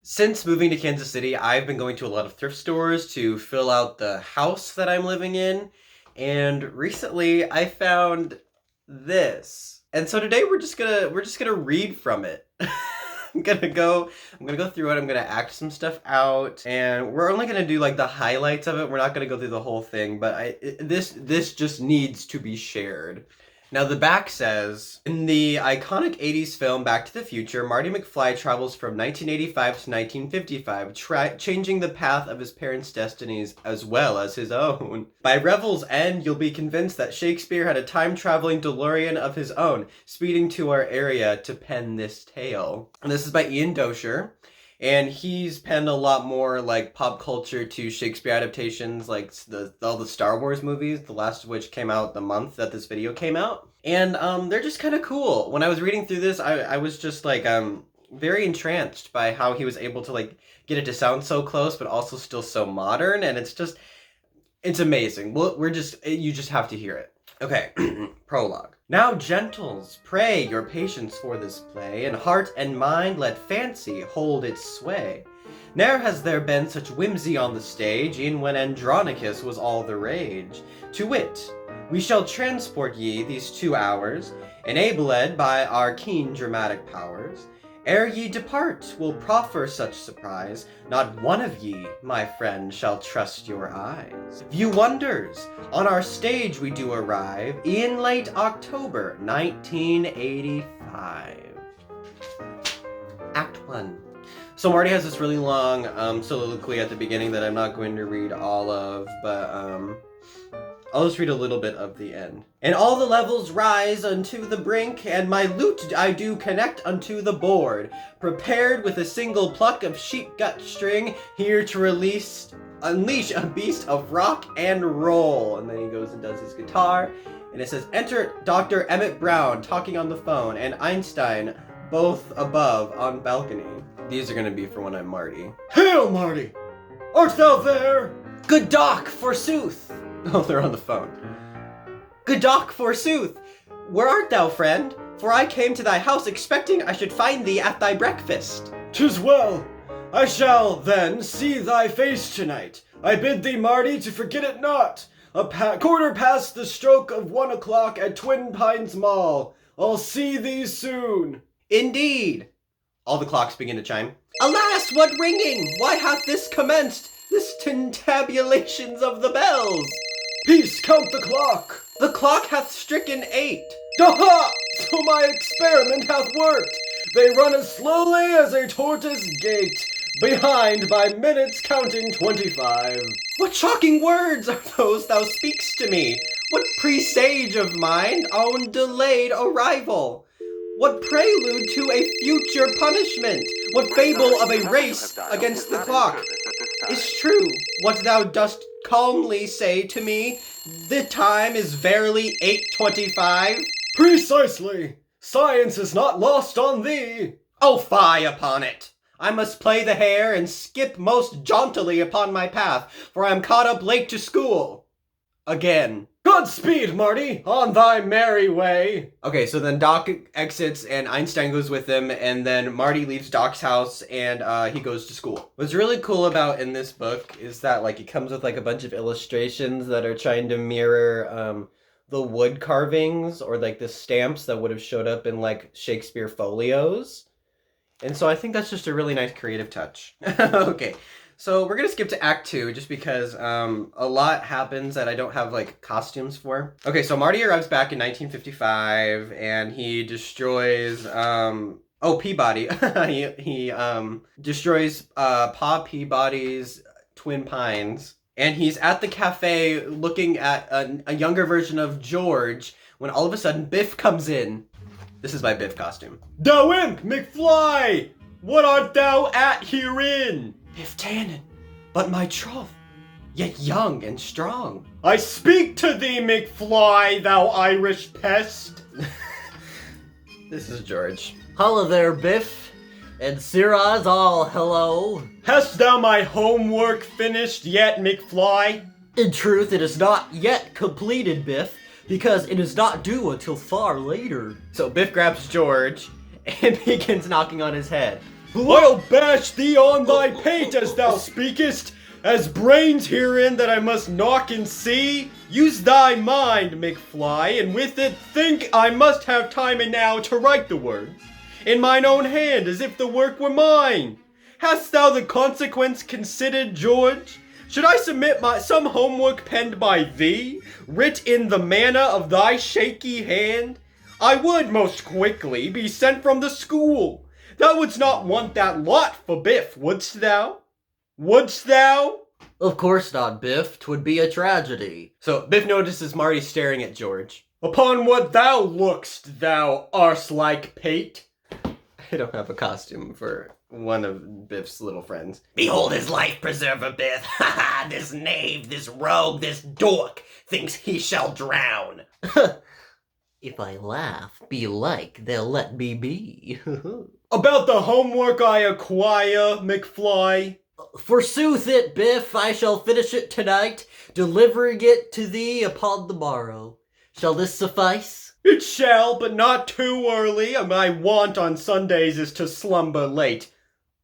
Since moving to Kansas City, I've been going to a lot of thrift stores to fill out the house that I'm living in. And recently I found this. And so today we're just gonna read from it. I'm gonna go through it, I'm gonna act some stuff out, and we're only gonna do like the highlights of it. We're not gonna go through the whole thing, but this just needs to be shared. Now, the back says, in the iconic 80s film Back to the Future, Marty McFly travels from 1985 to 1955, changing the path of his parents' destinies as well as his own. By Revel's end, you'll be convinced that Shakespeare had a time-traveling DeLorean of his own, speeding to our area to pen this tale. And this is by Ian Dozier. And he's penned a lot more like pop culture to Shakespeare adaptations, like all the Star Wars movies, the last of which came out the month that this video came out. And they're just kind of cool. When I was reading through this, I was just like very entranced by how he was able to like get it to sound so close, but also still so modern. And it's amazing. You just have to hear it. Okay, prologue. Now, gentles, pray your patience for this play, and heart and mind let fancy hold its sway. Ne'er has there been such whimsy on the stage, e'en when Andronicus was all the rage. To wit, we shall transport ye these 2 hours, enabled by our keen dramatic powers. Ere ye depart, will proffer such surprise, not one of ye, my friend, shall trust your eyes. View wonders, on our stage we do arrive, in late October 1985. Act 1. So Marty has this really long soliloquy at the beginning that I'm not going to read all of, but I'll just read a little bit of the end. And all the levels rise unto the brink, and my lute I do connect unto the board, prepared with a single pluck of sheep gut string, here to unleash a beast of rock and roll. And then he goes and does his guitar, and it says, enter Dr. Emmett Brown talking on the phone, and Einstein both above on balcony. These are gonna be for when I'm Marty. Hail, Marty! Art thou there? Good Doc, forsooth! Oh, they're on the phone. Good Doc, forsooth! Where art thou, friend? For I came to thy house expecting I should find thee at thy breakfast. 'Tis well. I shall, then, see thy face tonight. I bid thee, Marty, to forget it not. Quarter past the stroke of 1 o'clock at Twin Pines Mall. I'll see thee soon. Indeed! All the clocks begin to chime. Alas, what ringing? Why hath this commenced? This tintabulations of the bells. Peace, count the clock. The clock hath stricken 8. Aha! So my experiment hath worked. They run as slowly as a tortoise gait, behind by minutes counting 25. What shocking words are those thou speakst to me? What presage of mine own delayed arrival? What prelude to a future punishment? What fable of a race against the clock? Is true what thou dost calmly say to me, the time is verily 8:25? Precisely. Science is not lost on thee. Oh, fie upon it! I must play the hare and skip most jauntily upon my path, for I am caught up late to school. Again. Godspeed, Marty, on thy merry way. Okay, so then Doc exits and Einstein goes with him, and then Marty leaves Doc's house and he goes to school. What's really cool about in this book is that like it comes with like a bunch of illustrations that are trying to mirror the wood carvings or like the stamps that would have showed up in like Shakespeare folios. And so I think that's just a really nice creative touch. Okay. So we're going to skip to Act 2 just because a lot happens that I don't have like costumes for. Okay, so Marty arrives back in 1955 and he destroys Peabody. he destroys Pa Peabody's Twin Pines. And he's at the cafe looking at a younger version of George when all of a sudden Biff comes in. This is my Biff costume. Thou imp, McFly! What art thou at herein? Biff Tannen, but my troth, yet young and strong. I speak to thee, McFly, thou Irish pest. This is George. Hello there, Biff. And Sirrah's all hello. Hast thou my homework finished yet, McFly? In truth, it is not yet completed, Biff, because it is not due until far later. So Biff grabs George and begins knocking on his head. I'll bash thee on thy pate as thou speakest, as brains herein that I must knock and see. Use thy mind, McFly, and with it think I must have time enow to write the words in mine own hand, as if the work were mine. Hast thou the consequence considered, George? Should I submit some homework penned by thee, writ in the manner of thy shaky hand? I would most quickly be sent from the school. Thou wouldst not want that lot for Biff, wouldst thou? Wouldst thou? Of course not, Biff. 'Twould be a tragedy. So Biff notices Marty staring at George. Upon what thou look'st, thou arse-like pate. I don't have a costume for one of Biff's little friends. Behold his life preserver, Biff. Ha ha, this knave, this rogue, this dork thinks he shall drown. If I laugh, belike they'll let me be. About the homework I acquire, McFly. Forsooth it, Biff, I shall finish it tonight, delivering it to thee upon the morrow. Shall this suffice? It shall, but not too early. My wont on Sundays is to slumber late.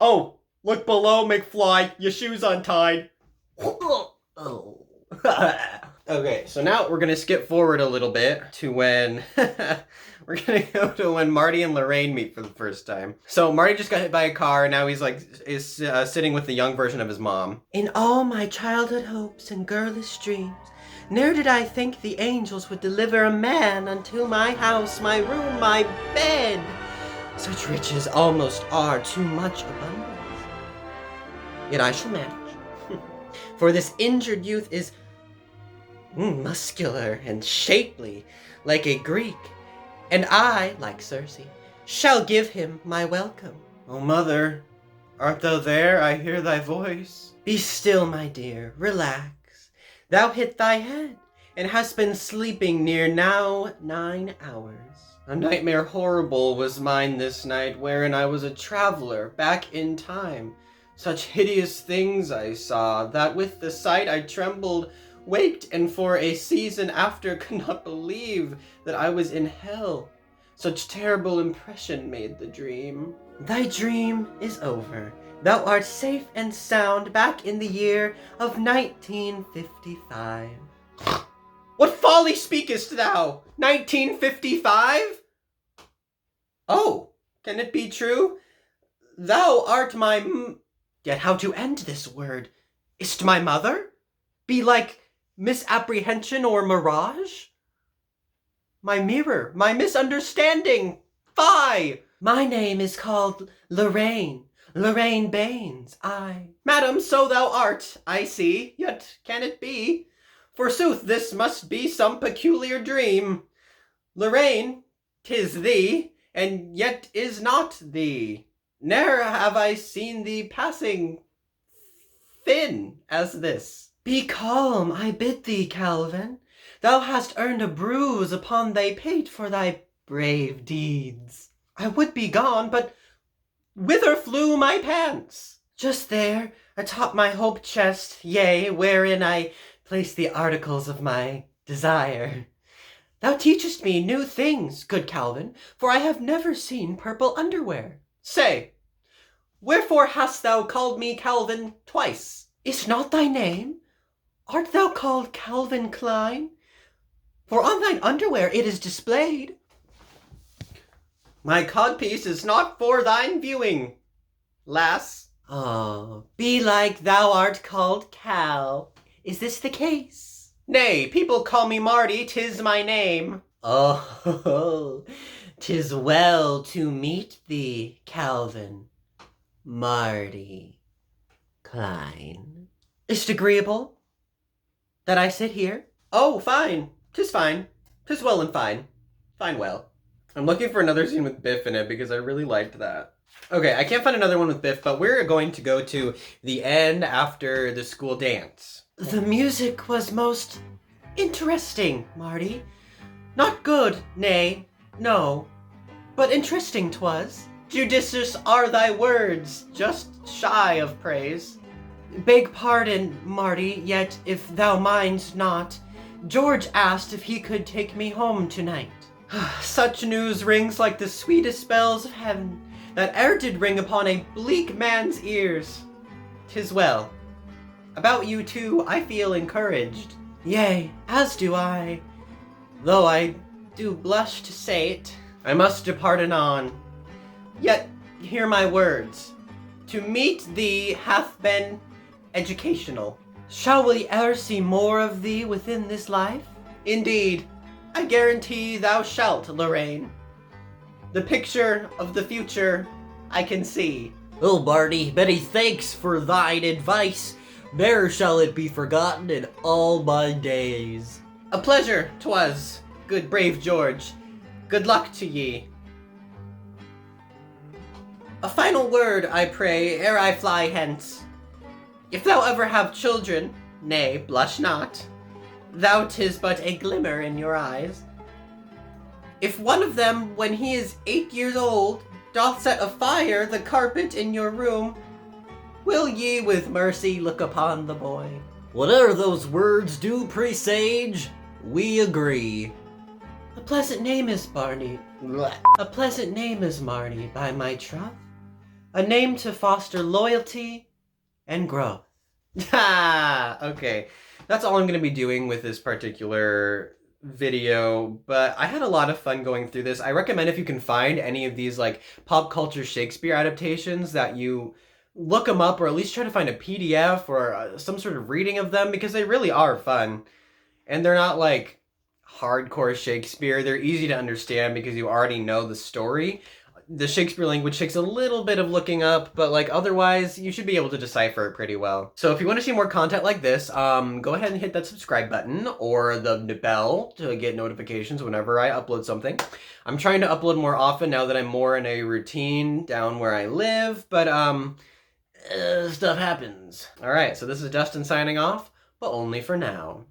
Oh, look below, McFly. Your shoes untied. Oh. Okay, so now we're gonna skip forward a little bit to when we're gonna go to when Marty and Lorraine meet for the first time. So Marty just got hit by a car, and now he's sitting with the young version of his mom. In all my childhood hopes and girlish dreams, ne'er did I think the angels would deliver a man unto my house, my room, my bed. Such riches almost are too much abundance. Yet I shall manage. For this injured youth is muscular and shapely, like a Greek, and I, like Circe, shall give him my welcome. Oh, mother, art thou there? I hear thy voice. Be still, my dear, relax. Thou hit thy head, and hast been sleeping near now 9 hours. A nightmare horrible was mine this night, wherein I was a traveler back in time. Such hideous things I saw, that with the sight I trembled, waked, and for a season after could not believe that I was in hell. Such terrible impression made the dream. Thy dream is over. Thou art safe and sound back in the year of 1955. What folly speakest thou? 1955? Oh, can it be true? Thou art my Yet how to end this word? Is't my mother? Be like misapprehension or mirage? My mirror, my misunderstanding, fie! My name is called Lorraine Baines, Madam, so thou art, I see, yet can it be? Forsooth, this must be some peculiar dream. Lorraine, 'tis thee, and yet is not thee. Ne'er have I seen thee passing thin as this. Be calm, I bid thee, Calvin. Thou hast earned a bruise upon thy pate for thy brave deeds. I would be gone, but whither flew my pants? Just there, atop my hope chest, yea, wherein I place the articles of my desire. Thou teachest me new things, good Calvin, for I have never seen purple underwear. Say, wherefore hast thou called me Calvin twice? Is not thy name? Art thou called Calvin Klein? For on thine underwear it is displayed. My codpiece is not for thine viewing, lass. Oh, belike thou art called Cal. Is this the case? Nay, people call me Marty, 'tis my name. Oh, 'tis well to meet thee, Calvin. Marty Klein. Is't agreeable that I sit here? Oh, fine. 'Tis fine. 'Tis well and fine. Fine well. I'm looking for another scene with Biff in it because I really liked that. Okay, I can't find another one with Biff, but we're going to go to the end after the school dance. The music was most interesting, Marty. Not good, nay, no, but interesting 'twas. Judicious are thy words, just shy of praise. Beg pardon, Marty, yet if thou mind not, George asked if he could take me home tonight. Such news rings like the sweetest bells of heaven. that e'er did ring upon a bleak man's ears. 'Tis well. About you too I feel encouraged. Yea, as do I. Though I do blush to say it, I must depart anon. Yet hear my words. To meet thee hath been educational. Shall we e'er see more of thee within this life? Indeed, I guarantee thou shalt, Lorraine. The picture of the future I can see. Oh, Barney, many thanks for thine advice. Ne'er shall it be forgotten in all my days. A pleasure 'twas, good brave George. Good luck to ye. A final word, I pray, ere I fly hence. If thou ever have children, nay, blush not, thou 'tis but a glimmer in your eyes. If one of them, when he is 8 years old, doth set afire the carpet in your room, will ye with mercy look upon the boy? Whatever those words do presage, we agree. A pleasant name is Barney. Blech. A pleasant name is Marnie, by my troth. A name to foster loyalty and growth. Ha! Okay, that's all I'm going to be doing with this particular video, but I had a lot of fun going through this. I recommend if you can find any of these like pop culture Shakespeare adaptations that you look them up, or at least try to find a PDF or some sort of reading of them, because they really are fun. And they're not like hardcore Shakespeare. They're easy to understand because you already know the story. The Shakespeare language takes a little bit of looking up, but like otherwise you should be able to decipher it pretty well. So if you want to see more content like this, go ahead and hit that subscribe button or the bell to get notifications whenever I upload something. I'm trying to upload more often now that I'm more in a routine down where I live, but stuff happens. Alright, so this is Dustin signing off, but only for now.